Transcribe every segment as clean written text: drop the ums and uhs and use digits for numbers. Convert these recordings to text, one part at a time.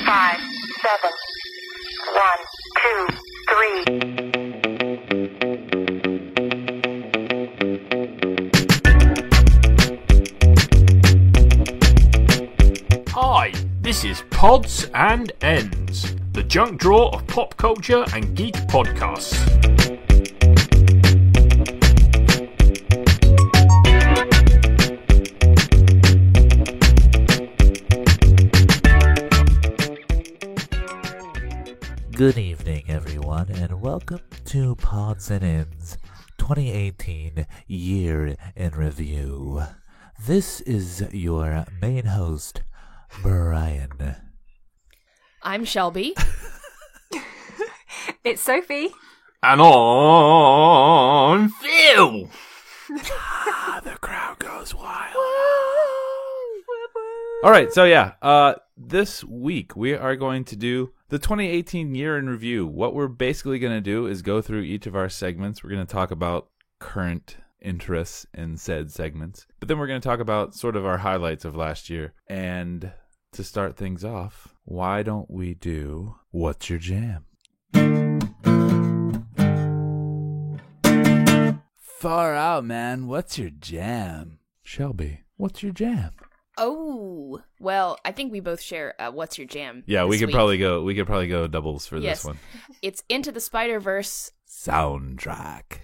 5, 7, 1, 2, 3. Hi, this is Pods and Ends, the junk drawer of pop culture and geek podcasts. Good evening, everyone, and welcome to Pods and Ends 2018 Year in Review. This is your main host, Brian. I'm Shelby. It's Sophie. And on Phil! The crowd goes wild. All right, so this week we are going to do the 2018 year in review. What we're basically going to do is go through each of our segments. We're going to talk about current interests in said segments, but then we're going to talk about sort of our highlights of last year. And to start things off, why don't we do What's Your Jam? Far out, man. What's your jam? Shelby, what's your jam? Oh, well, I think we both share What's Your Jam? Yeah, we this could week. probably go doubles for Yes. this one. It's Into the Spider-Verse. Soundtrack.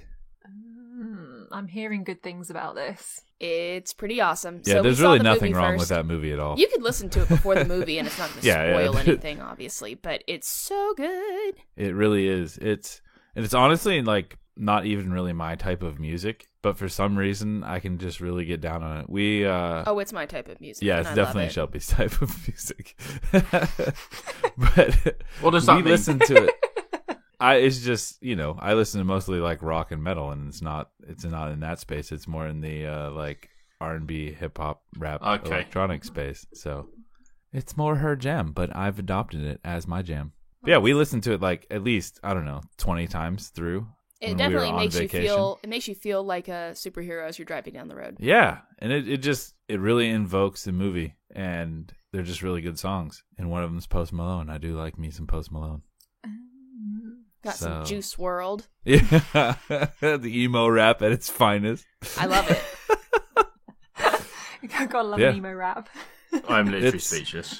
I'm hearing good things about this. It's pretty awesome. Yeah, So there's we saw really the nothing movie wrong first. with that movie at all. You could listen to it before the movie, and it's not going to Yeah, spoil yeah. anything, obviously, but it's so good. It really is. It's honestly like not even really my type of music, but for some reason I can just really get down on it. Oh, it's my type of music. Yeah, and it's I love definitely it. Shelby's type of music. But What does that we mean? listen to it. It's just, I listen to mostly like rock and metal, and it's not in that space. It's more in the like R&B, hip hop, rap, Okay. electronic space. So it's more her jam, but I've adopted it as my jam. But yeah, we listened to it like at least, I don't know, 20 times through. It when definitely we were on makes vacation. you feel like a superhero as you're driving down the road. Yeah, and it really invokes the movie, and they're just really good songs. And one of them's Post Malone. I do like me some Post Malone. Got some Juice WRLD. Yeah, the emo rap at its finest. I love it. Gotta love Yeah. an emo rap. I'm literally It's- speechless.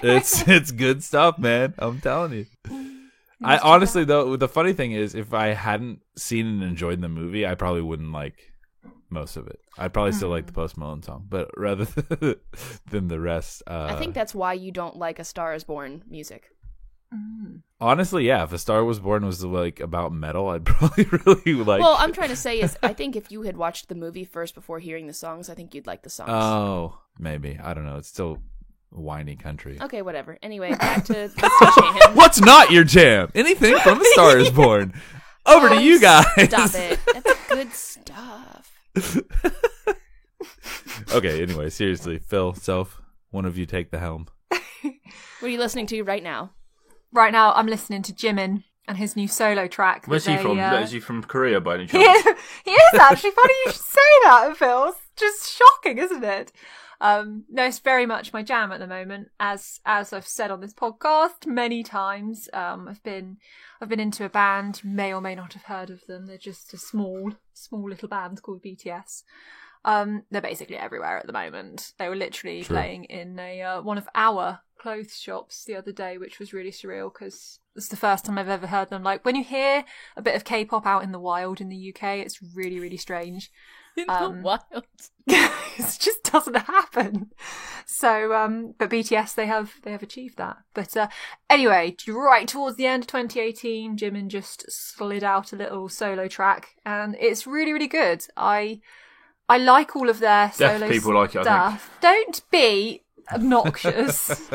It's good stuff, man. I'm telling you. I honestly, though, the funny thing is, if I hadn't seen and enjoyed the movie, I probably wouldn't like most of it. I'd probably still like the Post Malone song, but rather than the rest, I think that's why you don't like A Star Is Born music. honestly, yeah. If A Star Was Born was like about metal, I'd probably really like. Well, I'm trying to say is, I think if you had watched the movie first before hearing the songs, I think you'd like the songs. Oh, maybe. I don't know. It's still whiny country. Okay, whatever. Anyway, back to the jam. What's not your jam? Anything from A Star Is Born. Over to you guys. Stop it. That's good stuff. Okay, anyway, seriously. Phil, Soph, one of you take the helm. What are you listening to right now? Right now, I'm listening to Jimin and his new solo track. Where's he from? Is he from Korea by any He chance? is, he is actually. Funny you should say that, Phil. It's just shocking, isn't it? No, it's very much my jam at the moment. As I've said on this podcast many times, I've been into a band. You may or may not have heard of them. They're just a small little band called BTS. They're basically everywhere at the moment. They were literally playing in a one of our clothes shops the other day, which was really surreal because it's the first time I've ever heard them. Like when you hear a bit of K-pop out in the wild in the UK, it's really, really strange. In the wild. It just doesn't happen. So, but BTS, they have achieved that. But anyway, right towards the end of 2018, Jimin just slid out a little solo track, and it's really, really good. I like all of their Deaf solo people like it, I stuff. Don't be obnoxious.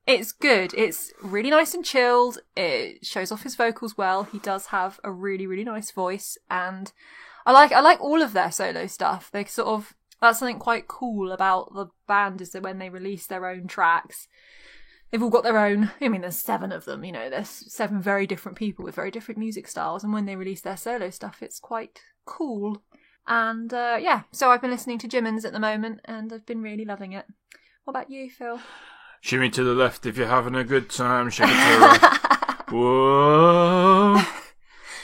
It's good. It's really nice and chilled. It shows off his vocals well. He does have a really, really nice voice, and I like all of their solo stuff. They sort of, that's something quite cool about the band, is that when they release their own tracks, they've all got their own. I mean, there's 7 of them. There's 7 very different people with very different music styles, and when they release their solo stuff, it's quite cool. And so I've been listening to Jimin's at the moment, and I've been really loving it. What about you, Phil? Shimmy to the left if you're having a good time. Shake it to the right. Whoa.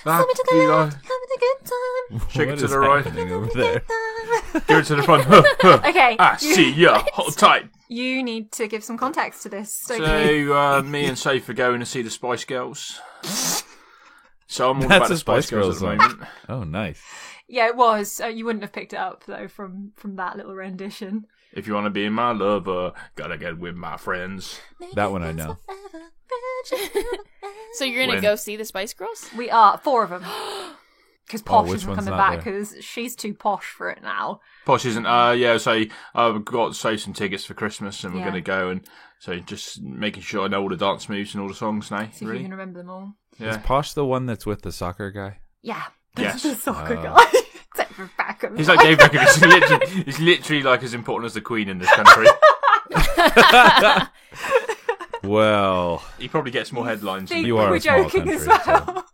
Shimmy to the left, having a good time. Shake it What to is the right. happening over there? Go to the front. Okay, I see ya. Hold tight. you need to give some context to this. So, Me and Safe are going to see the Spice Girls. So I'm all That's about the a Spice Spice Girls at the Girls moment. Oh, nice. yeah, it was. You wouldn't have picked it up though from that little rendition. If you want to be my lover, gotta get with my friends. That one I know. So you're gonna When? go see the Spice Girls? We are 4 of them. Because Posh which isn't one's coming not back because she's too posh for it now. Posh isn't. So I've got to save some tickets for Christmas, and we're Yeah. going to go, and so just making sure I know all the dance moves and all the songs now. See if you Really, can remember them all. Is yeah. Posh the one that's with the soccer guy? Yeah. Yes. the soccer Oh. guy. Except for Beckham. He's like Dave Beckham. He's literally like as important as the Queen in this country. Well, He probably gets more headlines. Think You are we're a small joking as country, well.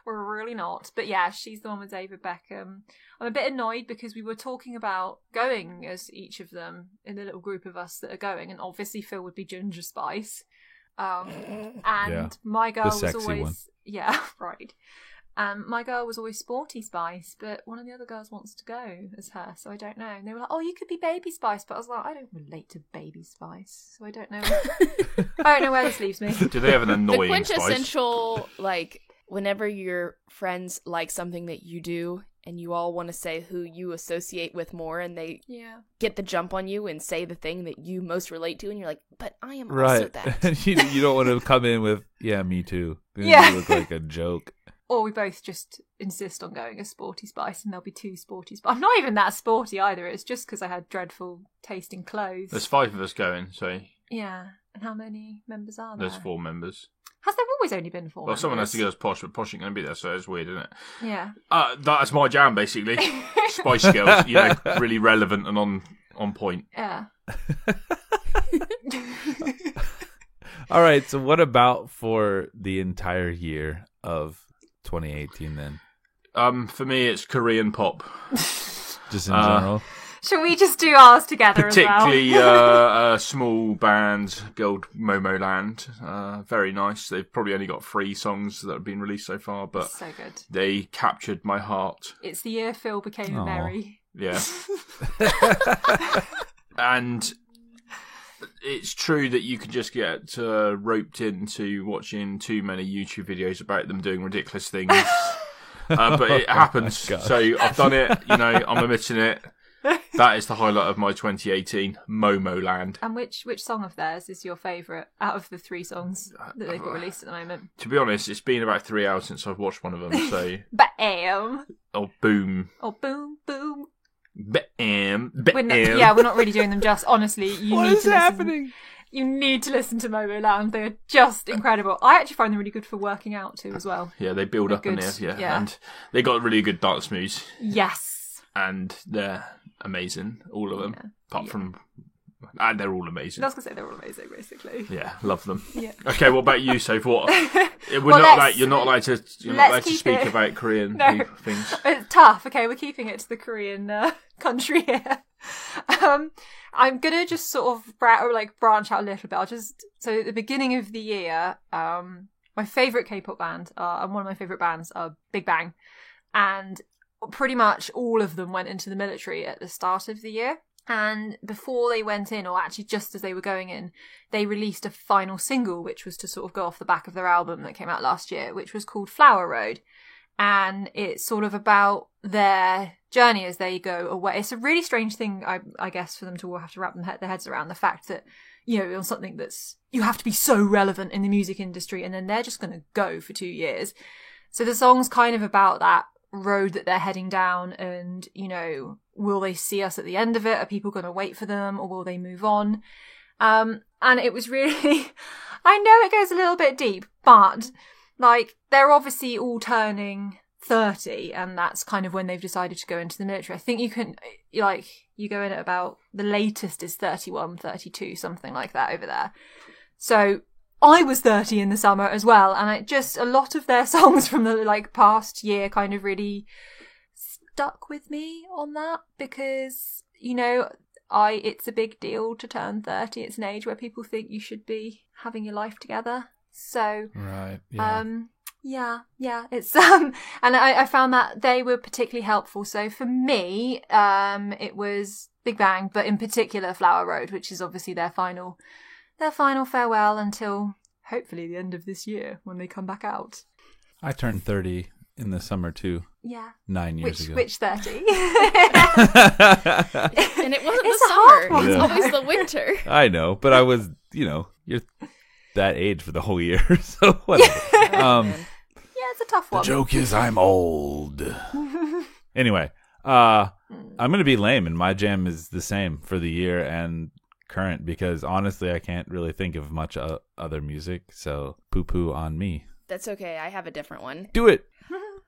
We're really not. But yeah, she's the one with David Beckham. I'm a bit annoyed because we were talking about going as each of them in the little group of us that are going, and obviously Phil would be Ginger Spice. And Yeah, my girl was sexy always one. yeah, right. My girl was always Sporty Spice, but one of the other girls wants to go as her, so I don't know. And they were like, "Oh, you could be Baby Spice," but I was like, "I don't relate to Baby Spice, so I don't know. I don't know where this leaves me." Do they have an The annoying Spice? quintessential, like, whenever your friends like something that you do and you all want to say who you associate with more, and they Yeah. get the jump on you and say the thing that you most relate to, and you're like, but I am also right. that. you don't want to come in with, yeah, me too. Then Yeah. You look like a joke. Or we both just insist on going as Sporty Spice, and there'll be 2 Sporty Spice. I'm not even that sporty either. It's just because I had dreadful taste in clothes. There's 5 of us going, so Yeah. And how many members are there? there's 4 members. Has there always only been 4 Well, someone has to go members? as Posh, but Posh ain't going to be there, so it's weird, isn't it? Yeah. That's my jam, basically. Spice Girls, really relevant and on point. Yeah. All right, so what about for the entire year of 2018 then? For me, it's Korean pop. Just in general? Shall we just do ours together as well? Particularly small band, Gold Momoland. Very nice. They've probably only got 3 songs that have been released so far, but So good. they captured my heart. It's the year Phil became a Aw. Mary. Yeah. And it's true that you can just get roped into watching too many YouTube videos about them doing ridiculous things. But it happens. gosh. So I've done it, I'm admitting it. That is the highlight of my 2018, Momoland. And which song of theirs is your favourite out of the 3 songs that they've got released at the moment? To be honest, it's been about 3 hours since I've watched one of them, so... Bam! Oh, boom. Or boom, boom. Bam. We're not really doing them just. Honestly, you need to listen. You need to listen to Momoland. They're just incredible. I actually find them really good for working out too, as well. Yeah, they build They're up in good, there, yeah. and they got really good dance moves, Yes. and they're amazing, all of them, Yeah. apart from... And they're all amazing. I was going to say they're all amazing, basically. Yeah, love them. Yeah. Okay, what about you, Soph? What? You're not allowed to keep speak it- about Korean No. things. It's tough. Okay, we're keeping it to the Korean country here. I'm gonna just sort of branch out a little bit. So at the beginning of the year, my favourite K-pop band and one of my favourite bands are Big Bang, and pretty much all of them went into the military at the start of the year. And before they went in, or actually just as they were going in, they released a final single, which was to sort of go off the back of their album that came out last year, which was called Flower Road. And it's sort of about their journey as they go away. It's a really strange thing, I guess, for them to all have to wrap their heads around, the fact that, on something that's, you have to be so relevant in the music industry, and then they're just going to go for 2 years. So the song's kind of about that road that they're heading down, and, will they see us at the end of it? Are people going to wait for them, or will they move on? And it was really, I know it goes a little bit deep, but they're obviously all turning 30, and that's kind of when they've decided to go into the military. I think you can, you go in at about, the latest is 31, 32, something like that over there. So I was 30 in the summer as well, and a lot of their songs from the past year kind of really stuck with me on that, because it's a big deal to turn 30. It's an age where people think you should be having your life together. So, Right. Yeah. yeah, it's and I found that they were particularly helpful. So for me, it was Big Bang, but in particular Flower Road, which is obviously their final farewell until hopefully the end of this year when they come back out. I turned 30 in the summer too. Yeah. 9 years ago. Which 30? And it wasn't It's the a hard summer. one. It's Yeah. always the winter. I know, but I was, you're that age for the whole year, so whatever. Man. Yeah, it's a tough one. Joke is I'm old. Anyway, I'm going to be lame, and my jam is the same for the year and current because honestly, I can't really think of much other music, so poo-poo on me. That's okay. I have a different one. Do it!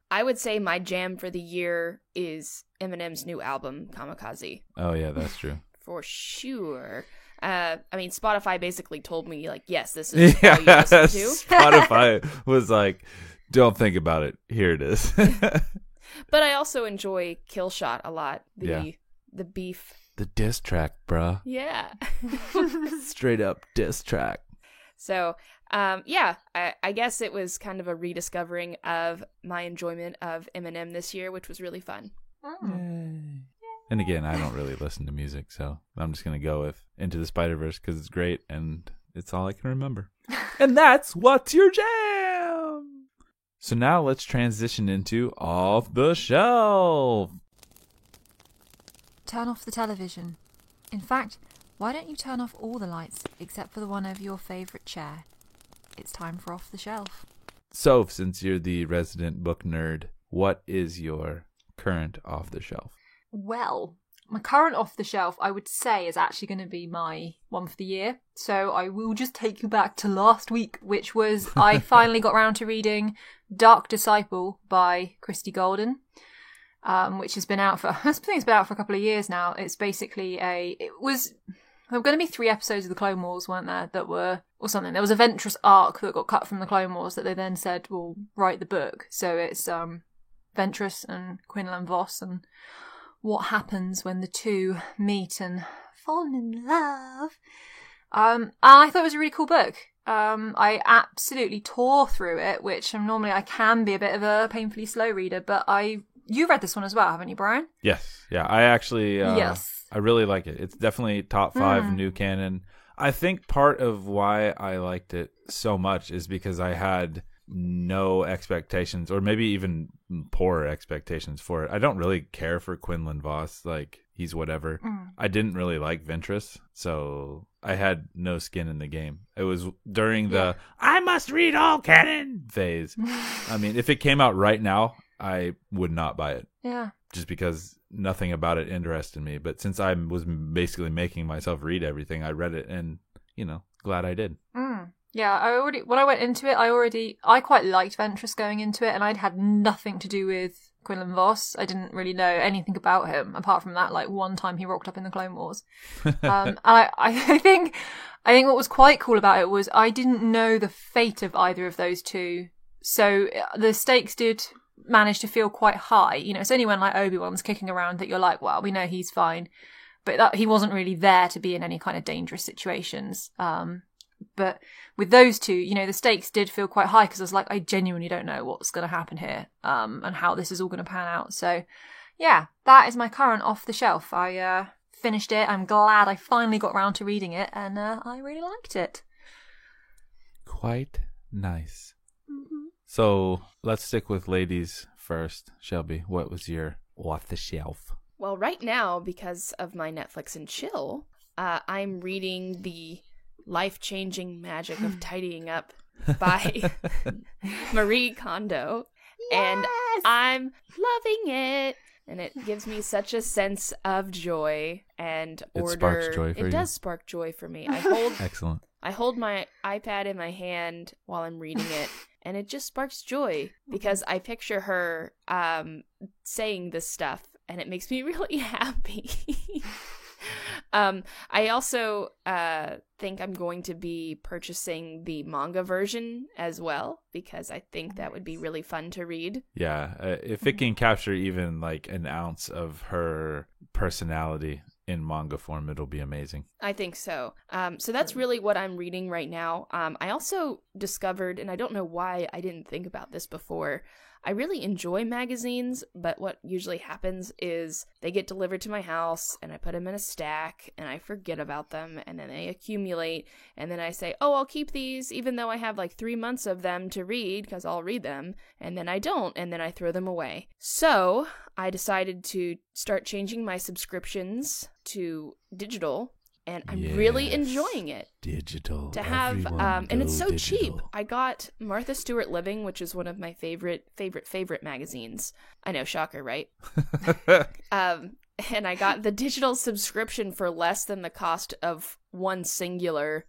I would say my jam for the year is Eminem's new album, Kamikaze. Oh, yeah, that's true. For sure. I mean, Spotify basically told me, like, yes, this is all you Yeah, listen to. Spotify was like, don't think about it. Here it is. But I also enjoy Killshot a lot. The beef. The diss track, bruh. Yeah. Straight up diss track. So, I guess it was kind of a rediscovering of my enjoyment of Eminem this year, which was really fun. And again, I don't really listen to music, so I'm just going to go with Into the Spider-Verse because it's great and it's all I can remember. And that's What's Your Jam? So now let's transition into Off the Shelf. Turn off the television. In fact, why don't you turn off all the lights except for the one over your favourite chair? It's time for Off the Shelf. So, since you're the resident book nerd, what is your current Off the Shelf? Well, my current off the shelf, I would say, is actually going to be my one for the year. So I will just take you back to last week, which was I finally got around to reading Dark Disciple by Christy Golden, which has been out for, I think it's been out for a couple of years now. It's basically there were going to be 3 episodes of the Clone Wars, weren't there, that were, or something. There was a Ventress arc that got cut from the Clone Wars that they then said, we'll write the book. So it's Ventress and Quinlan Voss and what happens when the two meet and fall in love. And I thought it was a really cool book. I absolutely tore through it, which normally I can be a bit of a painfully slow reader, but you read this one as well, haven't you, Brian? Yes. Yeah, I actually... Yes. I really like it. It's definitely top 5 new canon. I think part of why I liked it so much is because I had no expectations, or maybe even poor expectations for it. I don't really care for Quinlan Voss. Like, he's whatever. I didn't really like Ventress, so I had no skin in the game. It was during the I must read all canon phase. I mean, if it came out right now, I would not buy it. Yeah. Just because nothing about it interested me. But since I was basically making myself read everything, I read it and, glad I did. Yeah, when I went into it, I quite liked Ventress going into it, and I'd had nothing to do with Quinlan Voss. I didn't really know anything about him, apart from that, like, one time he rocked up in the Clone Wars. And I think what was quite cool about it was I didn't know the fate of either of those two. So the stakes did manage to feel quite high. It's only when, like, Obi-Wan's kicking around that you're like, well, we know he's fine. But he wasn't really there to be in any kind of dangerous situations. But with those two, the stakes did feel quite high because I was like, I genuinely don't know what's going to happen here, and how this is all going to pan out. So, yeah, that is my current off the shelf. I finished it. I'm glad I finally got around to reading it, and I really liked it. Quite nice. So let's stick with ladies first. Shelby, what was your off the shelf? Well, right now, because of my Netflix and chill, I'm reading the Life-Changing Magic of Tidying Up by Marie Kondo. Yes! And I'm loving it. And it gives me such a sense of joy and order. It sparks joy for you. It does spark joy for me. Excellent. I hold my iPad in my hand while I'm reading it, and it just sparks joy because I picture her saying this stuff, and it makes me really happy. I also think I'm going to be purchasing the manga version as well because I think that would be really fun to read. Yeah, if it can capture even like an ounce of her personality, in manga form, it'll be amazing. I think so. So that's really what I'm reading right now. I also discovered, and I don't know why I didn't think about this before, I really enjoy magazines, but what usually happens is they get delivered to my house, and I put them in a stack, and I forget about them, and then they accumulate, and then I say, oh, I'll keep these, even though I have like 3 months of them to read, because I'll read them, and then I don't, and then I throw them away. So I decided to start changing my subscriptions to digital, and I'm really Yes. enjoying it. Digital. To have Everyone and it's go so cheap. digital. I got Martha Stewart Living, which is one of my favorite magazines. I know, shocker, right? And I got the digital subscription for less than the cost of one singular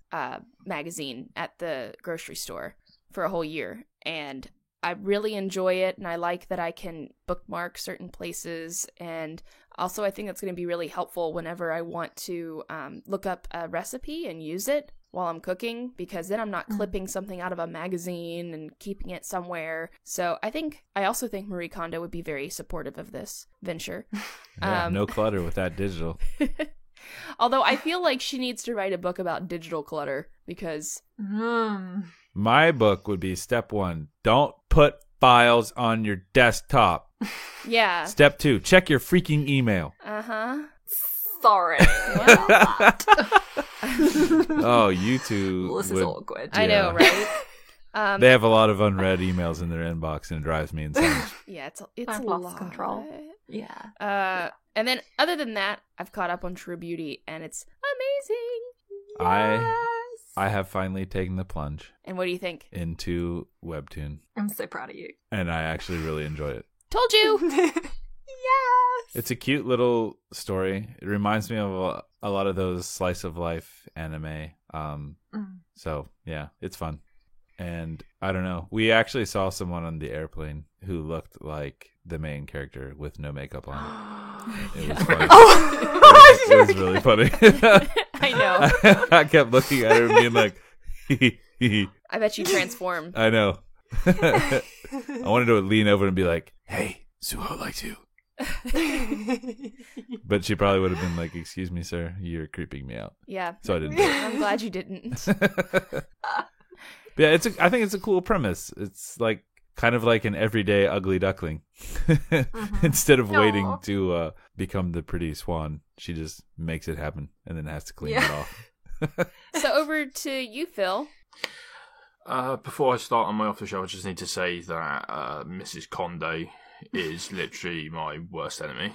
magazine at the grocery store for a whole year. And I really enjoy it, and I like that I can bookmark certain places, and also I think that's going to be really helpful whenever I want to look up a recipe and use it while I'm cooking, because then I'm not clipping something out of a magazine and keeping it somewhere. So I also think Marie Kondo would be very supportive of this venture. Yeah, no clutter with that digital. Although I feel like she needs to write a book about digital clutter, because My book would be step 1, don't put files on your desktop. yeah. Step 2, check your freaking email. Uh-huh. Sorry. Oh, you two This is would, awkward. I know, right? they have a lot of unread emails in their inbox, and it drives me insane. Yeah, it's I've a lost lot. control. Yeah. And then other than that, I've caught up on True Beauty, and it's amazing. I have finally taken the plunge And what do you think? into Webtoon, I'm so proud of you. and I actually really enjoy it. Told you. Yes. It's a cute little story. It reminds me of a lot of those slice of life anime. So yeah, it's fun. And I don't know. We actually saw someone on the airplane who looked like the main character with no makeup on. It was funny. It was really funny. I know. I kept looking at her and being like, I bet you transform. I know. I wanted to lean over and be like, Hey, Suho likes you. but she probably would have been like, excuse me, sir, you're creeping me out. Yeah. So I didn't do it. I'm glad you didn't. Yeah, I think it's a cool premise. It's like kind of like an everyday ugly duckling. Instead of waiting Aw. to become the pretty swan, she just makes it happen and then has to clean it off. So over to you, Phil. Before I start on my off the show, I just need to say that Mrs. Kondo is literally my worst enemy.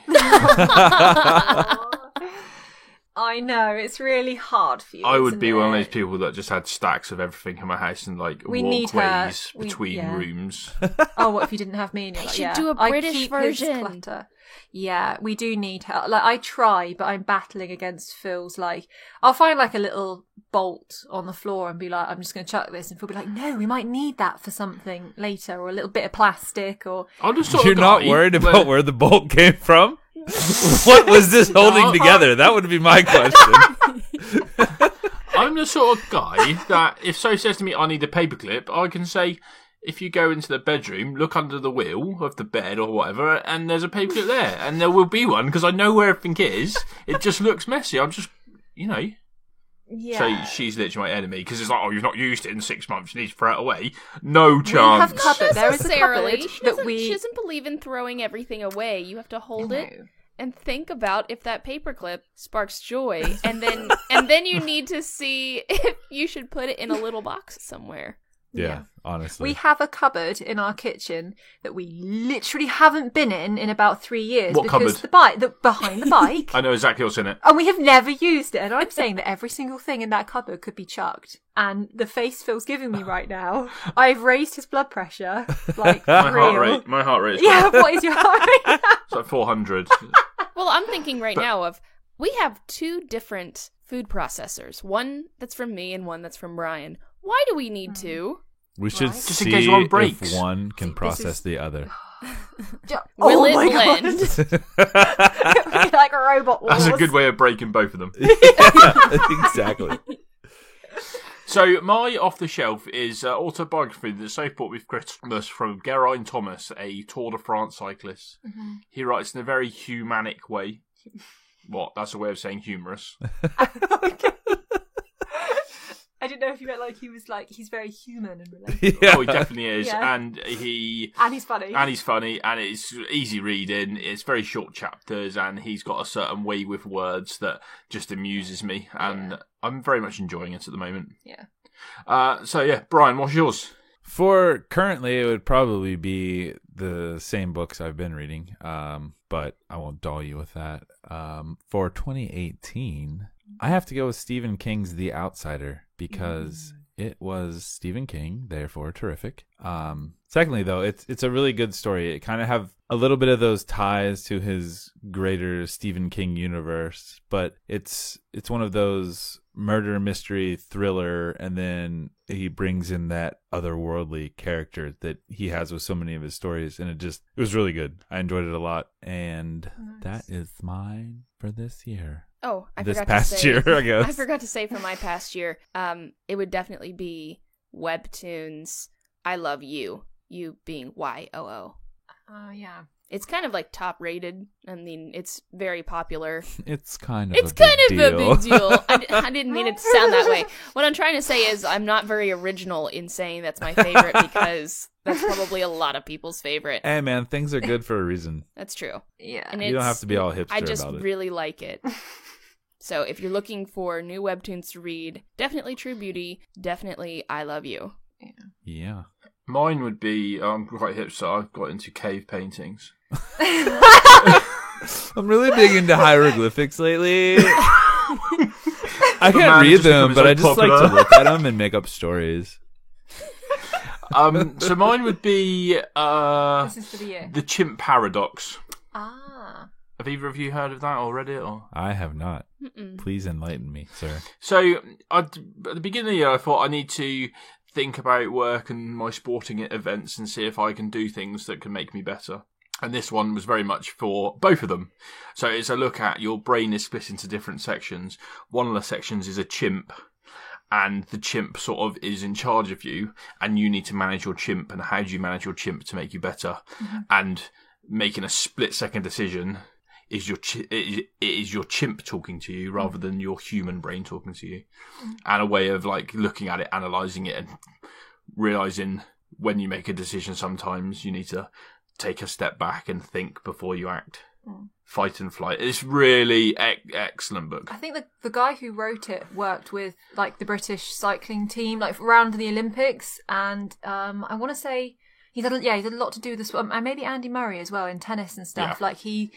I know, it's really hard for you. I would isn't be one of it? those people that just had stacks of everything in my house and like We need her. walkways We- between yeah. rooms. Oh, what if you didn't have me? And you're They like, should yeah, do a I British keep his version. clutter. Yeah, we do need help. Like, I try, but I'm battling against Phil's. Like, I'll find like a little bolt on the floor and be like, I'm just going to chuck this, and Phil will be like, no, we might need that for something later, or a little bit of plastic, or I'm just sort You're of not guy worried where- about where the bolt came from? What was this holding together? That would be my question. I'm the sort of guy that if so says to me, I need a paperclip, I can say, if you go into the bedroom, look under the wheel of the bed or whatever, and there's a paperclip there. And there will be one, because I know where everything is. It just looks messy. I'm just, yeah. So she's literally my enemy, because it's like, oh, you've not used it in 6 months, you need to throw it away. No We chance. have cupboard. There is a Necessarily. cupboard She that doesn't, we. she doesn't believe in throwing everything away. You have to hold No. it and think about if that paperclip sparks joy, and then you need to see if you should put it in a little box somewhere. Yeah, honestly. We have a cupboard in our kitchen that we literally haven't been in about 3 years. What because cupboard? behind the bike. I know exactly what's in it. And we have never used it. And I'm saying that every single thing in that cupboard could be chucked. And the face Phil's giving me right now, I've raised his blood pressure. Like, My real. heart rate is Yeah, what is your heart rate? it's like 400. Well, I'm thinking right now of, we have 2 different food processors. One that's from me and one that's from Brian. Why do we need 2? We should Right. Just in see case one breaks. if one can See, this process is- the other. Will Oh it my God. blend? Like a robot wars. That's a good way of breaking both of them. Exactly. So my off the shelf is autobiography that Sophie bought with Christmas from Geraint Thomas, a Tour de France cyclist. He writes in a very humanic way. What? That's a way of saying humorous. Okay. I didn't know if you meant like he was like he's very human and relatable. Yeah. Oh, he definitely is, Yeah. and he's funny. and it's easy reading. It's very short chapters, and he's got a certain way with words that just amuses me, and I'm very much enjoying it at the moment. Yeah. So yeah, Brian, what's yours? For currently, it would probably be the same books I've been reading, but I won't dull you with that. For 2018, I have to go with Stephen King's The Outsider because it was Stephen King, therefore terrific. Secondly, though, it's a really good story. It kind of have a little bit of those ties to his greater Stephen King universe, but it's one of those murder mystery thriller, and then he brings in that otherworldly character that he has with so many of his stories, and it was really good. I enjoyed it a lot, and that is mine for this year. Oh, I This forgot past to say, year, I guess. I forgot to say for my past year, it would definitely be Webtoons I Love You, you being YOO. Yeah. It's kind of like top rated. I mean, it's very popular. It's kind of It's a big kind of deal. a big deal. I didn't mean it to sound that way. What I'm trying to say is I'm not very original in saying that's my favorite because that's probably a lot of people's favorite. Hey man, things are good for a reason. That's true. Yeah. And You don't have to be all hipster I just about it. really like it. So if you're looking for new webtoons to read, definitely True Beauty, definitely I Love You. Yeah. Mine would be I'm quite hip, so I've got into cave paintings. I'm really big into hieroglyphics lately. I man can't read just them, becoming but so I just like popular. to look at them and make up stories. So mine would be This is for the year. the Chimp Paradox. Ah. Have either of you heard of that or read it? Or I have not. Mm-mm. Please enlighten me, sir. so at the beginning of the year, I thought I need to think about work and my sporting events and see if I can do things that can make me better. And this one was very much for both of them. So it's a look at your brain is split into different sections. One of the sections is a chimp, and the chimp sort of is in charge of you, and you need to manage your chimp. And how do you manage your chimp to make you better? And making a split-second decision is it is your chimp talking to you rather than your human brain talking to you, and a way of like looking at it, analysing it, and realising when you make a decision, sometimes you need to take a step back and think before you act. Fight and Flight. It's really excellent book. I think the guy who wrote it worked with like the British cycling team, like around the Olympics, and I want to say he did a lot to do with this, and maybe Andy Murray as well in tennis and stuff. Yeah. Like he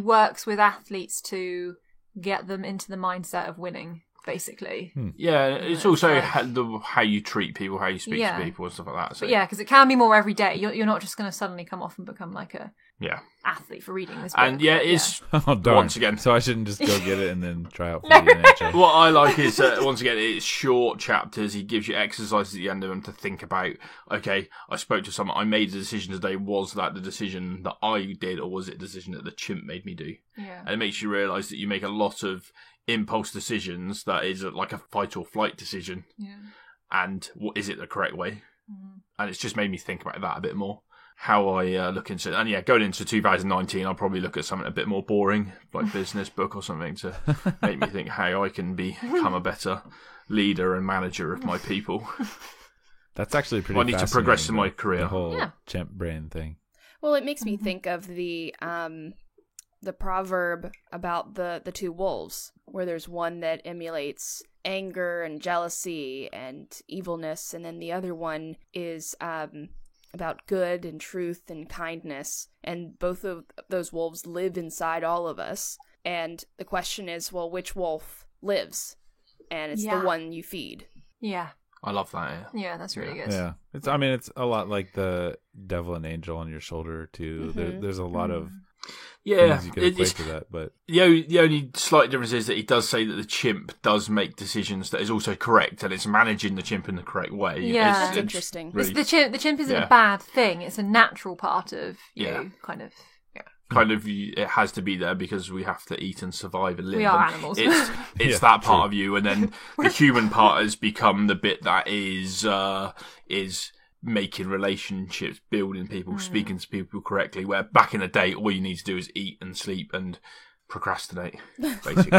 works with athletes to get them into the mindset of winning, basically. Yeah, it's also how you treat people, how you speak Yeah. to people and stuff like that. So But yeah, because it can be more every day. You're not just going to suddenly come off and become like a yeah. athlete for reading this book. And yeah, but it's Oh, darn. once again. So I shouldn't just go get it and then try out for the NHL. What I like is, once again, it's short chapters. He gives you exercises at the end of them to think about, okay, I spoke to someone, I made a decision today. Was that the decision that I did, or was it a decision that the chimp made me do? Yeah. And it makes you realise that you make a lot of impulse decisions that is like a fight or flight decision. Yeah. And what is it the correct way? And it's just made me think about that a bit more. How I look into it. And yeah, going into 2019, I'll probably look at something a bit more boring, like business book or something, to make me think how I can become a better leader and manager of my people. That's actually pretty I need to progress in my fascinating, career. The whole Yeah. chimp brain thing. Well, it makes me think of the proverb about the two wolves, where there's one that emulates anger and jealousy and evilness, and then the other one is about good and truth and kindness, and both of those wolves live inside all of us. And the question is, well, which wolf lives? And it's Yeah. the one you feed. Yeah. I love that. Yeah. Yeah, that's really good. Yeah. It's a lot like the devil and angel on your shoulder too. There's a lot of Yeah, things you can it's, equate to that, but the only slight difference is that he does say that the chimp does make decisions that is also correct, and it's managing the chimp in the correct way. Yeah. It's- That's it's interesting. really The chimp isn't Yeah. a bad thing. It's a natural part of you, Yeah. kind of. Yeah. kind of it has to be there because we have to eat and survive and live. We are and animals. It's Yeah, that part true. of you, and then the human part has become the bit that is making relationships, building people, speaking to people correctly. Where back in the day, all you need to do is eat and sleep and procrastinate, basically.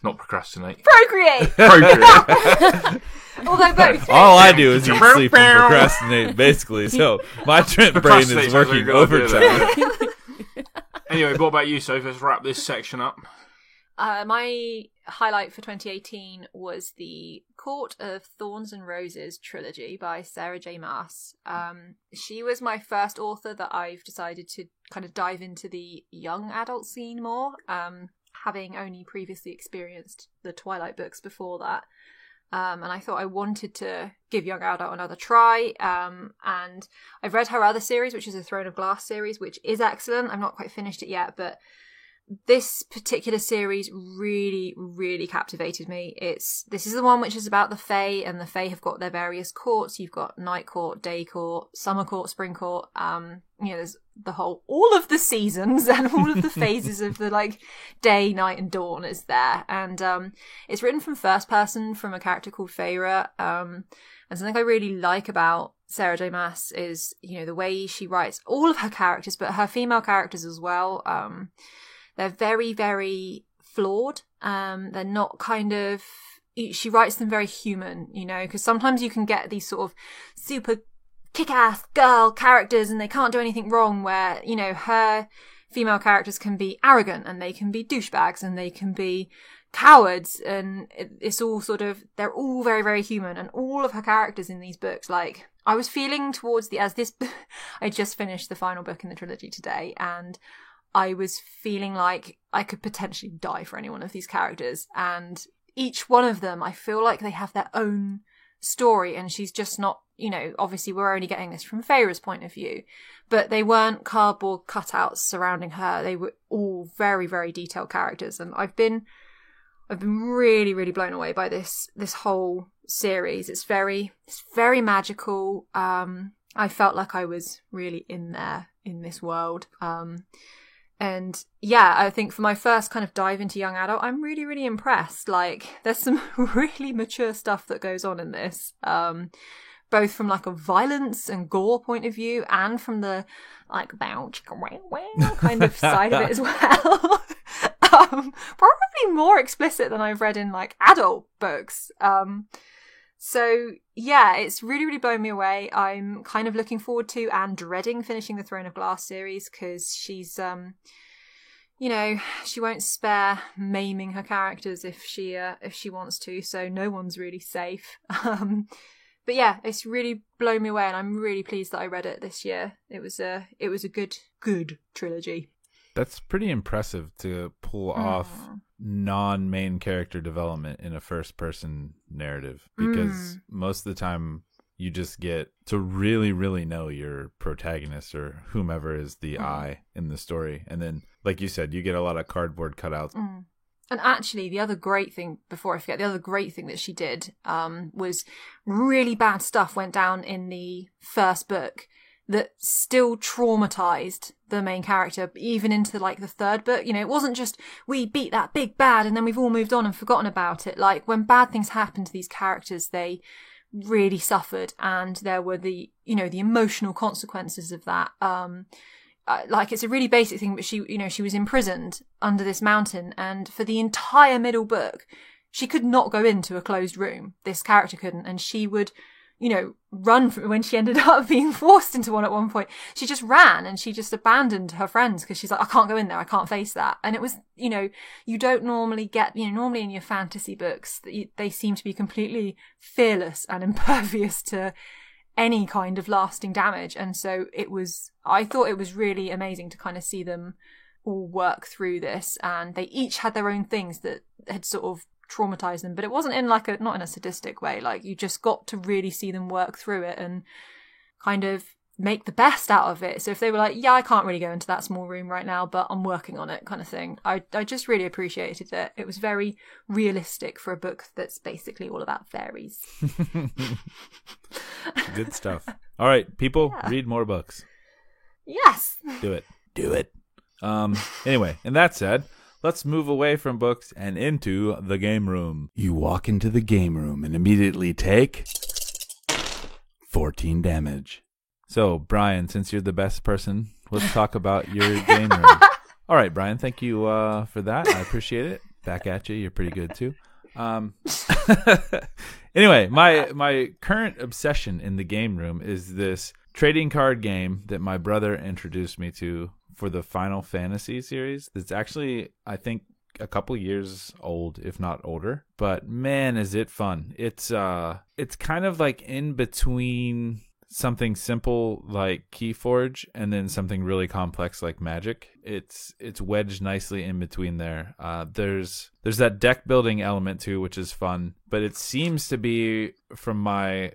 Not procrastinate. Procreate! Procreate. Although both. All I do is eat, sleep, and procrastinate, basically. So my Trent brain is Procrastinate sounds like a working good idea, overtime. Anyway, what about you, Soph? Let's wrap this section up. My highlight for 2018 was the Court of Thorns and Roses trilogy by Sarah J. Maas. She was my first author that I've decided to kind of dive into the young adult scene more, having only previously experienced the Twilight books before that. And I thought I wanted to give young adult another try. And I've read her other series, which is a Throne of Glass series, which is excellent. I've not quite finished it yet, but this particular series really, really captivated me. This is the one which is about the Fae, and the Fae have got their various courts. You've got Night Court, Day Court, Summer Court, Spring Court. There's all of the seasons and all of the phases of the like day, night, and dawn is there. And it's written from first person from a character called Feyre. And something I really like about Sarah J. Maas is, the way she writes all of her characters, but her female characters as well. They're very, very flawed. They're not she writes them very human, because sometimes you can get these sort of super kick-ass girl characters and they can't do anything wrong, where, her female characters can be arrogant and they can be douchebags and they can be cowards, and it's all they're all very, very human. And all of her characters in these books, like, I was feeling towards I just finished the final book in the trilogy today, and I was feeling like I could potentially die for any one of these characters. And each one of them, I feel like they have their own story, and she's just not, obviously we're only getting this from Feyre's point of view, but they weren't cardboard cutouts surrounding her. They were all very, very detailed characters. And I've been really, really blown away by this whole series. It's very magical. I felt like I was really in this world. And yeah, I think for my first kind of dive into young adult, I'm really, really impressed. Like, there's some really mature stuff that goes on in this, both from like a violence and gore point of view, and from the like bow chicka wow wow kind of side of it as well. Probably more explicit than I've read in like adult books. So yeah, it's really, really blown me away. I'm kind of looking forward to and dreading finishing the Throne of Glass series, because she's, she won't spare maiming her characters if she wants to. So no one's really safe. But yeah, it's really blown me away, and I'm really pleased that I read it this year. It was a good trilogy. That's pretty impressive to pull off non-main character development in a first-person narrative, because most of the time you just get to really, really know your protagonist or whomever is the I in the story. And then, like you said, you get a lot of cardboard cutouts. And actually, the other great thing, before I forget, the other great thing that she did was really bad stuff went down in the first book that still traumatized the main character, even into like the third book. It wasn't just we beat that big bad and then we've all moved on and forgotten about it. Like, when bad things happened to these characters, they really suffered, and there were the emotional consequences of that. Like, it's a really basic thing, but she was imprisoned under this mountain, and for the entire middle book, she could not go into a closed room. This character couldn't, and she would run from, when she ended up being forced into one at one point, she just ran and she just abandoned her friends because she's like, I can't go in there, I can't face that. And it was, you don't normally get, normally in your fantasy books, they seem to be completely fearless and impervious to any kind of lasting damage. And so I thought it was really amazing to kind of see them all work through this, and they each had their own things that had sort of traumatized them, but it wasn't in not in a sadistic way. Like, you just got to really see them work through it and kind of make the best out of it. So if they were like, yeah, I can't really go into that small room right now, but I'm working on it, kind of thing, I just really appreciated it. It was very realistic for a book that's basically all about fairies. Good stuff. All right, people, read more books. Yes. Do it. Anyway, and that said, let's move away from books and into the game room. You walk into the game room and immediately take 14 damage. So, Brian, since you're the best person, let's talk about your game room. All right, Brian, thank you for that. I appreciate it. Back at you. You're pretty good too. Anyway, my current obsession in the game room is this trading card game that my brother introduced me to for the Final Fantasy series. That's actually, I think, a couple years old, if not older. But man, is it fun. It's kind of like in between something simple like Keyforge and then something really complex like Magic. It's wedged nicely in between there. There's that deck building element too, which is fun, but it seems to be, from my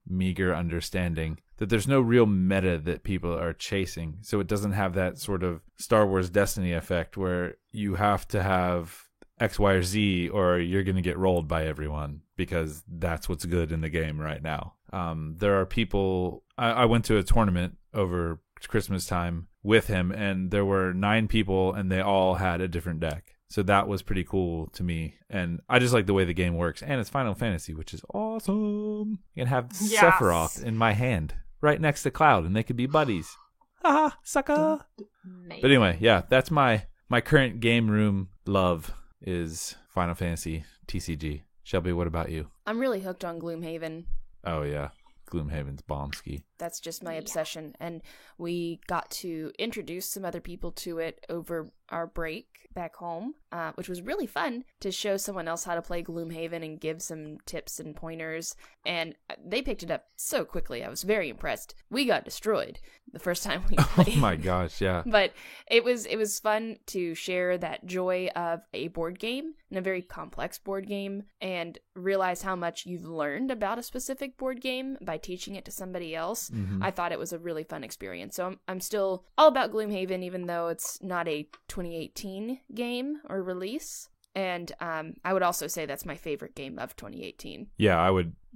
meager understanding, that there's no real meta that people are chasing. So it doesn't have that sort of Star Wars Destiny effect where you have to have X, Y, or Z or you're going to get rolled by everyone, because that's what's good in the game right now. There are people, I went to a tournament over Christmas time with him, and there were 9 people and they all had a different deck. So that was pretty cool to me. And I just like the way the game works. And it's Final Fantasy, which is awesome. You can have Sephiroth in my hand right next to Cloud, and they could be buddies. Haha, sucker. But anyway, yeah, that's my current game room love is Final Fantasy TCG. Shelby, what about you? I'm really hooked on Gloomhaven. Oh, yeah. Gloomhaven's bombski. That's just my obsession. And we got to introduce some other people to it over our break back home, which was really fun to show someone else how to play Gloomhaven and give some tips and pointers. And they picked it up so quickly. I was very impressed. We got destroyed the first time we played. Oh my gosh, yeah. But it was fun to share that joy of a board game, and a very complex board game, and realize how much you've learned about a specific board game by teaching it to somebody else. Mm-hmm. I thought it was a really fun experience. So I'm still all about Gloomhaven, even though it's not a 2018 game or release. And I would also say that's my favorite game of 2018. Yeah,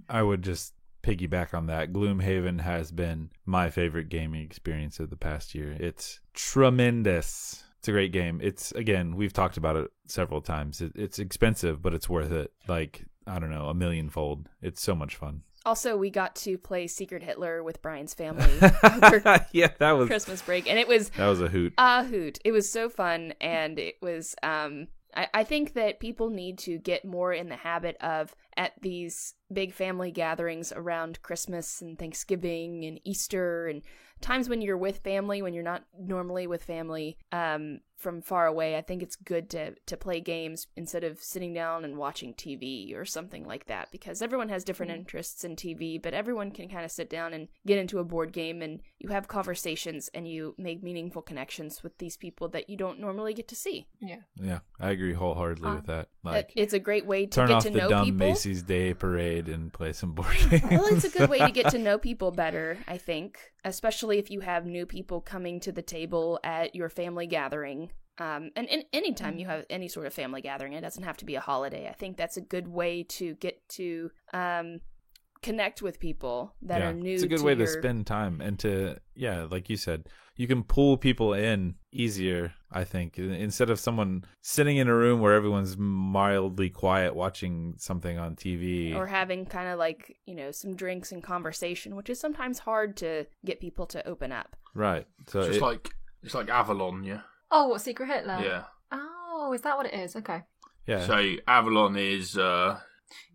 I would just piggyback on that. Gloomhaven has been my favorite gaming experience of the past year. It's tremendous. It's a great game. It's, again, we've talked about it several times. It's expensive, but it's worth it. Like, I don't know, 1,000,000-fold. It's so much fun. Also, we got to play Secret Hitler with Brian's family over yeah, that was Christmas break, and it was a hoot. A hoot. It was so fun, and it was. I think that people need to get more in the habit of, at these big family gatherings around Christmas and Thanksgiving and Easter and times when you're with family, when you're not normally with family from far away, I think it's good to play games instead of sitting down and watching TV or something like that, because everyone has different interests in TV, but everyone can kind of sit down and get into a board game, and you have conversations and you make meaningful connections with these people that you don't normally get to see. Yeah, I agree wholeheartedly with that. Like, it's a great way to turn get off to the know dumb people. Macy's Day Parade and play some board games. Well, it's a good way to get to know people better, I think, especially if you have new people coming to the table at your family gathering. And anytime you have any sort of family gathering, it doesn't have to be a holiday. I think that's a good way to get to connect with people that are new. It's a good way to spend time and to, like you said, you can pull people in easier, I think, instead of someone sitting in a room where everyone's mildly quiet watching something on TV. Or having kind of like, some drinks and conversation, which is sometimes hard to get people to open up. Right. So it's like Avalon, yeah? Oh, what, Secret Hitler? Yeah. Oh, is that what it is? Okay. Yeah. So Avalon is...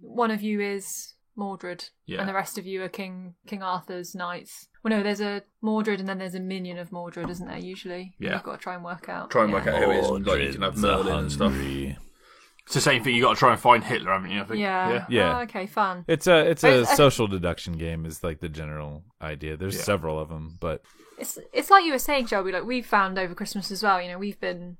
one of you is Mordred, Yeah. and the rest of you are King Arthur's knights. Well, no, there's a Mordred, and then there's a minion of Mordred, isn't there, usually? Yeah. You've got to try and work out. Try and work out who it is. And, like, you can have Merlin and stuff. It's the same thing. You got to try and find Hitler, haven't you? I think. Yeah. Yeah. Oh, okay, fun. It's a social deduction game is like the general idea. There's several of them, but it's like you were saying, Shelby. Like we've found over Christmas as well. We've been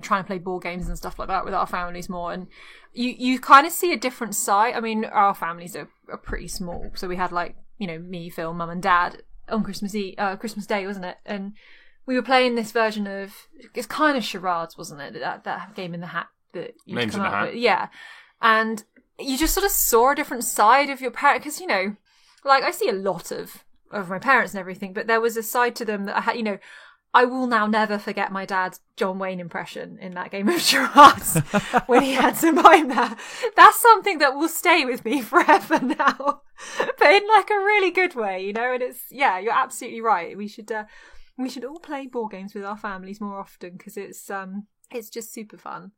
trying to play board games and stuff like that with our families more, and you kind of see a different side. I mean, our families are pretty small, so we had me, Phil, Mum, and Dad on Christmas Day, wasn't it? And we were playing this version of, it's kind of charades, wasn't it? That game in the hat that you Names come in the up Hat. with. Yeah, and you just sort of saw a different side of your parent, because I see a lot of my parents and everything, but there was a side to them that I had. I will now never forget my dad's John Wayne impression in that game of charades when he had to mime that. That's something that will stay with me forever now, but in like a really good way, And it's, you're absolutely right. We should We should all play board games with our families more often because it's just super fun.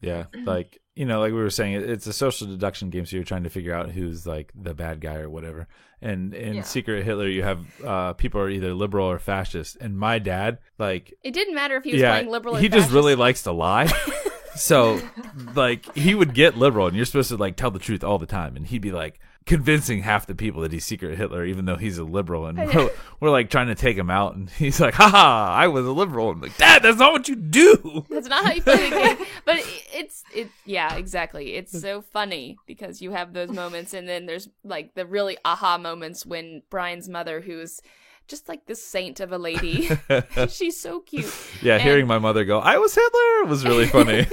Yeah, like like we were saying, it's a social deduction game, so you're trying to figure out who's like the bad guy or whatever. And in Secret Hitler, you have people are either liberal or fascist. And my dad, like, It didn't matter if he was playing liberal or he just fascist. really likes to lie. So, like, he would get liberal, and you're supposed to like tell the truth all the time, and he'd be like convincing half the people that he's Secret Hitler, even though he's a liberal, and we're like trying to take him out, and he's like, haha, I was a liberal. And I'm like, Dad, that's not what you do. That's not how you play the game. But yeah, exactly. It's so funny because you have those moments, and then there's like the really aha moments when Brian's mother, who's just like this saint of a lady, she's so cute. Yeah, And- hearing my mother go, I was Hitler, was really funny.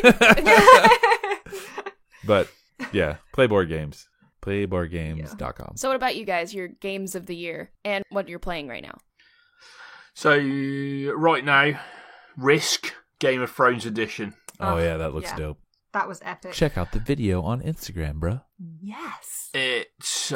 But yeah, play board games. Playboardgames.com. So what about you guys, your games of the year, and what you're playing right now? So right now, Risk Game of Thrones edition. Oh yeah, that looks Yeah. dope. That was epic. Check out the video on Instagram, bro. Yes. It's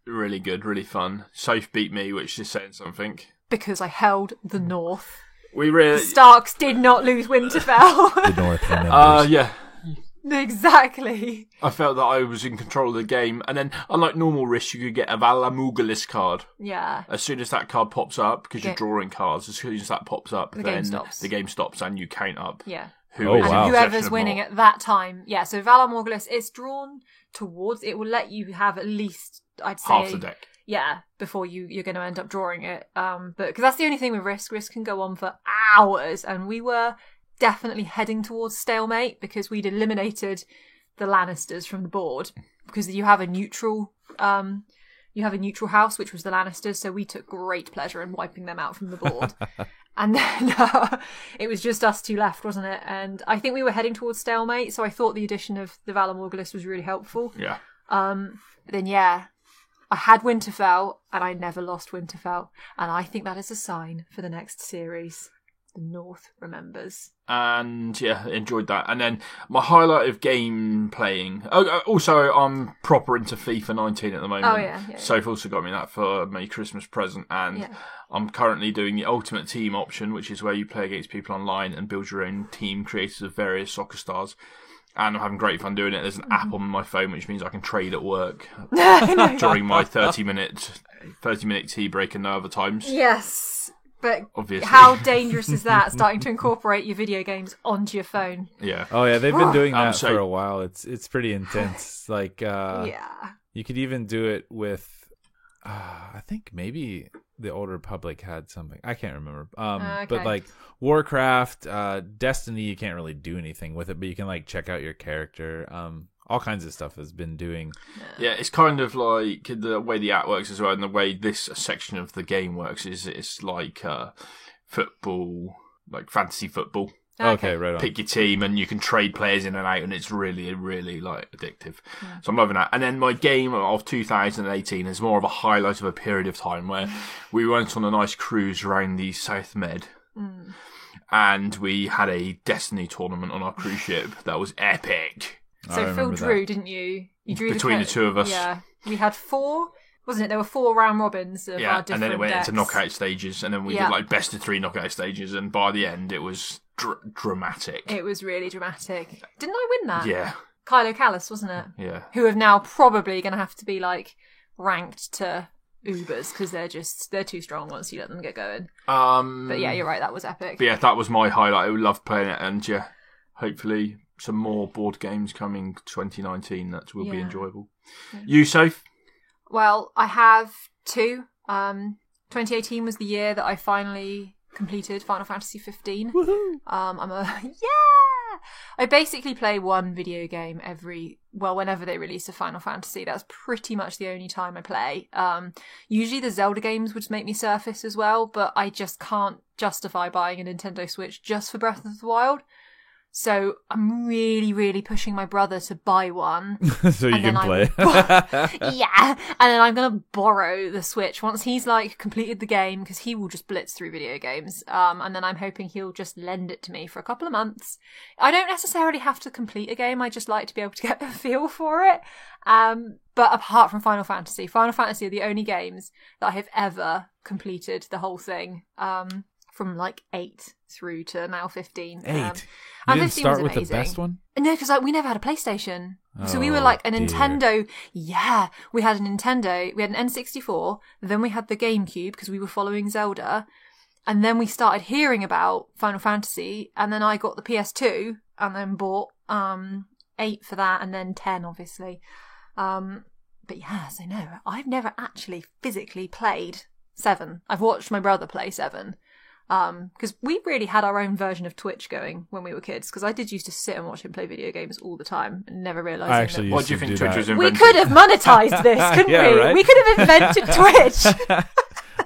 really good, really fun. Soph beat me, which is saying something. Because I held the North. We The really, Starks did not lose Winterfell. The North remembers. yeah. Exactly. I felt that I was in control of the game, and then unlike normal Risk, you could get a Valar Morghulis card. Yeah. As soon as that card pops up, because you're Yeah. drawing cards, as soon as that pops up, The then game stops. the game stops and you count up. Yeah. Who Oh, is wow. in Whoever's possession of winning more. at that time. Yeah, so Valar Morghulis, it's drawn towards, it will let you have at least, I'd say, half the deck. yeah, before you're going to end up drawing it. But because that's the only thing with Risk. Risk can go on for hours, and we were definitely heading towards stalemate because we'd eliminated the Lannisters from the board because you have a neutral house, which was the Lannisters, so we took great pleasure in wiping them out from the board. And then it was just us two left, wasn't it? And I think we were heading towards stalemate, so I thought the addition of the Valar Morghulis was really helpful. Yeah. Then yeah, I had Winterfell, and I never lost Winterfell, and I think that is a sign for the next series. The North remembers. And yeah, enjoyed that. And then my highlight of game playing. Also, I'm proper into FIFA 19 at the moment. Oh, yeah. Soph also got me that for my Christmas present, and Yeah. I'm currently doing the Ultimate Team option, which is where you play against people online and build your own team created of various soccer stars. And I'm having great fun doing it. There's an app on my phone, which means I can trade at work during my 30-minute tea break and no other times. Yes, but Obviously. how dangerous is that? Starting to incorporate your video games onto your phone. Yeah. Oh yeah, they've been doing that so- for a while. It's pretty intense. Like Yeah. you could even do it with I think maybe the Old Republic had something. I can't remember. Okay. But like Warcraft, Destiny, you can't really do anything with it, but you can like check out your character. All kinds of stuff has been doing. Yeah, it's kind of like the way the app works as well, and the way this section of the game works is it's like football, like fantasy football. Okay, right on. Pick your team, and you can trade players in and out, and it's really, really like addictive. So I'm loving that. And then my game of 2018 is more of a highlight of a period of time where we went on a nice cruise around the South Med. And we had a Destiny tournament on our cruise ship that was epic. I So Phil remember that. drew, didn't you? You drew Between the two of us. Yeah, we had 4, wasn't it? There were 4 round robins of our Yeah, different and then it went decks. into knockout stages, and then we Yeah. did like best of 3 knockout stages, and by the end it was dramatic. It was really dramatic. Didn't I win that? Yeah, Kylo Callis, wasn't it? yeah. Who are now probably going to have to be like ranked to Ubers because they're too strong once you let them get going. But yeah, you're right. That was epic. But yeah, that was my highlight. I loved playing it, and yeah, hopefully some more board games coming 2019 that will be Yeah. enjoyable. You, Soph? Well, I have 2. 2018 was the year that I finally completed Final Fantasy 15. I basically play one video game whenever they release a Final Fantasy. That's pretty much the only time I play. Usually the Zelda games would make me surface as well, but I just can't justify buying a Nintendo Switch just for Breath of the Wild. So I'm really, really pushing my brother to buy one. So you And can then play. Yeah, and then I'm gonna borrow the Switch once he's like completed the game, because he will just blitz through video games. And then I'm hoping he'll just lend it to me for a couple of months. I don't necessarily have to complete a game. I just like to be able to get a feel for it. But apart from Final Fantasy are the only games that I have ever completed the whole thing. From like 8 through to now 15. 8. You and didn't 15 was start with the amazing. best one? No, because we never had a PlayStation. So we were Oh, like a dear. Nintendo. Yeah, we had a Nintendo. We had an N64. Then we had the GameCube because we were following Zelda. And then we started hearing about Final Fantasy. And then I got the PS2 and then bought 8 for that, and then 10, obviously. But yeah, so no, I've never actually physically played 7. I've watched my brother play 7. Because we really had our own version of Twitch going when we were kids, because I did used to sit and watch him play video games all the time and never realising I actually that Why do you think Twitch was we invented? could have monetized this, couldn't Yeah, we? right? We could have invented Twitch.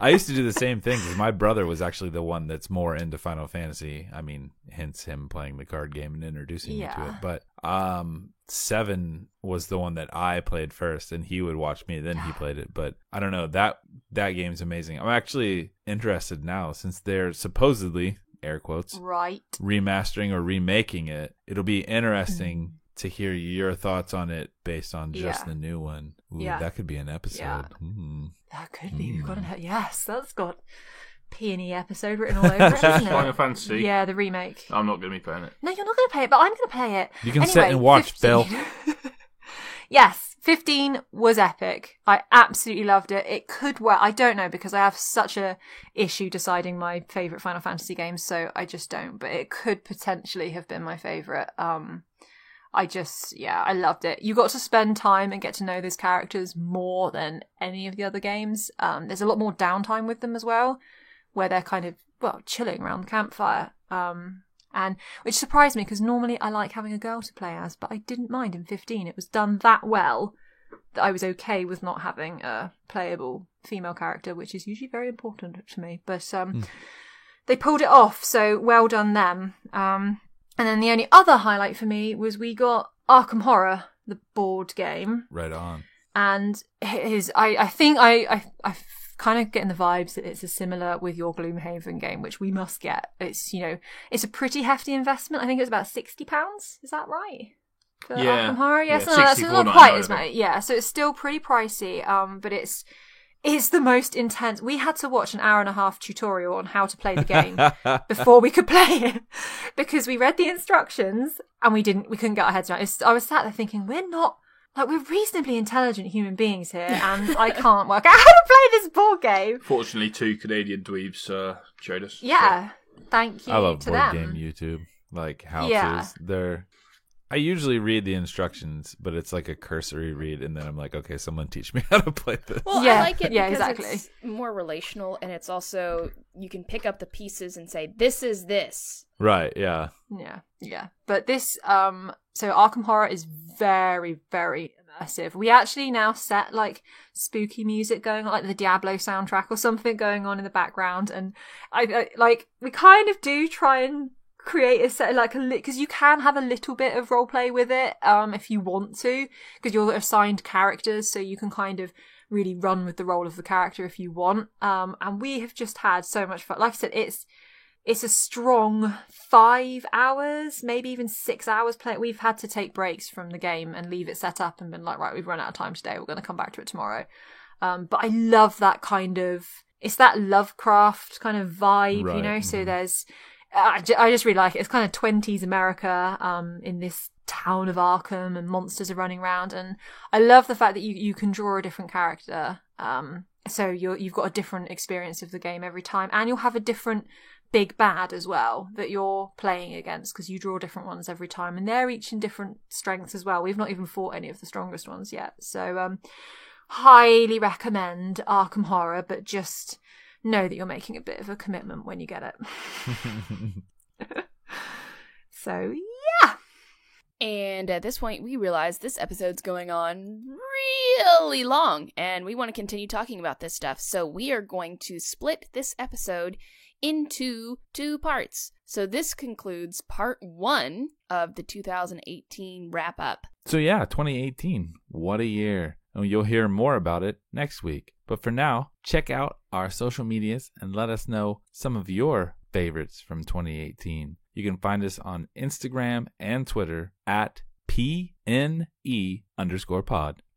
I used to do the same thing because my brother was actually the one that's more into Final Fantasy. I mean, hence him playing the card game and introducing me to it. But 7 was the one that I played first, and he would watch me. Then he played it. But I don't know, that game's amazing. I'm actually interested now, since they're supposedly, air quotes, Right. remastering or remaking it. It'll be interesting to hear your thoughts on it based on just Yeah. the new one. Ooh, Yeah. that could be an episode. Yeah. Hmm. That could be. We've got yes, that's got P&E episode written all over it, hasn't Final it? Fantasy. Yeah, the remake. I'm not going to be playing it. No, you're not going to play it, but I'm going to play it. You can sit and watch, 15. Yes, 15 was epic. I absolutely loved it. It could work. I don't know, because I have such a issue deciding my favourite Final Fantasy games, so I just don't. But it could potentially have been my favourite. I loved it. You got to spend time and get to know those characters more than any of the other games. There's a lot more downtime with them as well, where they're kind of, well, chilling around the campfire. And which surprised me, because normally I like having a girl to play as, but I didn't mind in 15. It was done that well that I was okay with not having a playable female character, which is usually very important to me. But they pulled it off, so well done them. And then the only other highlight for me was we got Arkham Horror, the board game. Right on. And I think I kind of getting the vibes that it's a similar with your Gloomhaven game, which we must get. It's, it's a pretty hefty investment. I think it's about £60. Is that right? For Yeah. Arkham Horror? Yes, Yeah, no, that's 64, not quite 99, as I much. think. Yeah, so it's still pretty pricey. But it's the most intense. We had to watch an 1.5-hour tutorial on how to play the game before we could play it, because we read the instructions and we couldn't get our heads around it. I was sat there thinking, we're reasonably intelligent human beings here, and I can't work out how to play this board game. Fortunately, 2 Canadian dweebs showed us. Yeah, thank you I love to board them. game YouTube, like how-tos. Yeah. I usually read the instructions, but it's like a cursory read, and then I'm like, okay, someone teach me how to play this. Well, Yeah, I like it yeah, because exactly. it's more relational, and it's also, you can pick up the pieces and say, this is this. Right, yeah. Yeah. But this, so Arkham Horror is very, very immersive. We actually now set like spooky music going on, like the Diablo soundtrack or something going on in the background, and I like, we kind of do try and create a set, like because you can have a little bit of roleplay with it, if you want to, because you're assigned characters, so you can kind of really run with the role of the character if you want. And we have just had so much fun. Like I said, it's a strong 5 hours, maybe even 6 hours play. We've had to take breaks from the game and leave it set up and been like, right, we've run out of time today. We're going to come back to it tomorrow. But I love that kind of, it's that Lovecraft kind of vibe, Right. So there's, I just really like it. It's kind of 20s America, in this town of Arkham, and monsters are running around. And I love the fact that you can draw a different character. So you've got a different experience of the game every time, and you'll have a different big bad as well that you're playing against, because you draw different ones every time, and they're each in different strengths as well. We've not even fought any of the strongest ones yet. So highly recommend Arkham Horror, but just know that you're making a bit of a commitment when you get it. So yeah. And at this point, we realize this episode's going on really long, and we want to continue talking about this stuff. So we are going to split this episode into 2 parts. So this concludes part 1 of the 2018 wrap-up. So yeah, 2018. What a year. And you'll hear more about it next week. But for now, check out our social medias and let us know some of your favorites from 2018. You can find us on Instagram and Twitter at PNE_pod.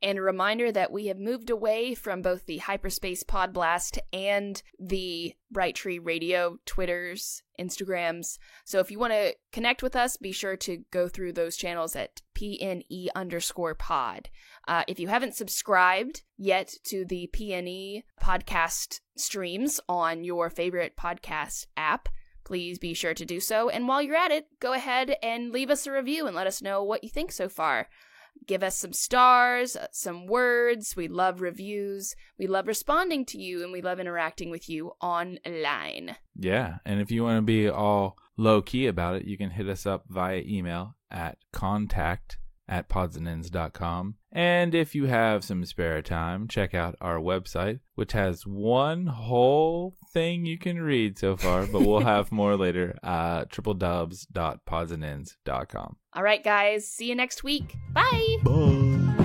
And a reminder that we have moved away from both the Hyperspace Pod Blast and the Bright Tree Radio Twitters, Instagrams. So if you want to connect with us, be sure to go through those channels at PNE_pod. If you haven't subscribed yet to the PNE podcast streams on your favorite podcast app, please be sure to do so. And while you're at it, go ahead and leave us a review and let us know what you think so far. Give us some stars, some words. We love reviews. We love responding to you, and we love interacting with you online. Yeah, and if you want to be all low-key about it, you can hit us up via email at contact@podsandends.com. And if you have some spare time, check out our website, which has one whole thing you can read so far, but we'll have more later, www.podsandends.com. All right, guys. See you next week. Bye. Bye.